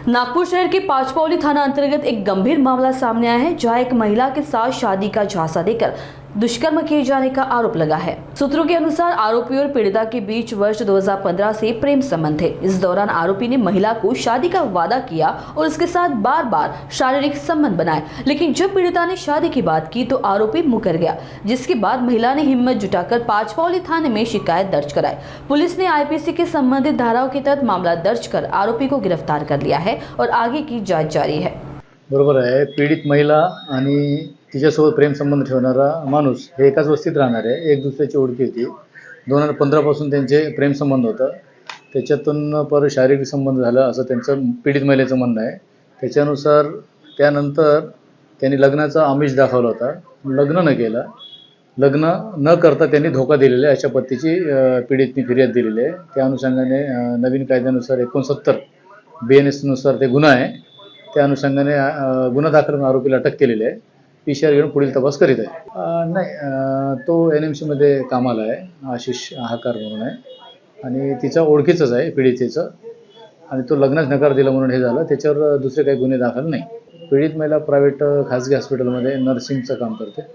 नागपुर शहर के पांचपौली थाना अंतर्गत एक गंभीर मामला सामने आया है, जहां एक महिला के साथ शादी का झांसा देकर दुष्कर्म किए जाने का आरोप लगा है। सूत्रों के अनुसार आरोपी और पीड़िता के बीच वर्ष 2015 से प्रेम संबंध थे। इस दौरान आरोपी ने महिला को शादी का वादा किया और उसके साथ बार बार शारीरिक संबंध बनाए, लेकिन जब पीड़िता ने शादी की बात की तो आरोपी मुकर गया, जिसके बाद महिला ने हिम्मत जुटाकर पांचपौली थाने में शिकायत दर्ज कराई। पुलिस ने आईपीसी के संबंधित धाराओं के तहत मामला दर्ज कर आरोपी को गिरफ्तार कर लिया है और आगे की जांच जारी है। बरोबर आहे। पीडित महिला आणि तिच्यासोबत प्रेमसंबंध ठेवणारा माणूस हे एकाच वस्तीत राहणार आहे। एक दुसऱ्याची ओळखी होती। 2015 पासून त्यांचे प्रेमसंबंध होतं। त्याच्यातून परत शारीरिक संबंध झाला असं त्यांचं पीडित महिलेचं म्हणणं आहे। त्याच्यानुसार त्यानंतर त्यांनी लग्नाचा आमिष दाखवला होता। लग्न न केलं, लग्न न करता त्यांनी धोका दिलेला आहे अशा पद्धतीची पीडितने फिर्याद दिलेली आहे। त्या अनुषंगाने नवीन कायद्यानुसार 69 BNS नुसार ते गुन्हा आहे। त्या अनुषंगाने गुन्हा दाखल करून आरोपीला अटक केलेली आहे। PCR घेऊन पुढील तपास करीत आहे। नाही, तो NMC मध्ये कामाला आहे, आशिष आहाकार म्हणून आहे आणि तिचा ओळखीचाच आहे पीडितेचं, आणि तो लग्नास नकार दिला म्हणून हे झालं। त्याच्यावर दुसरे काही गुन्हे दाखल नाही। पीडित महिला प्रायव्हेट खाजगी हॉस्पिटलमध्ये नर्सिंगचं काम करते।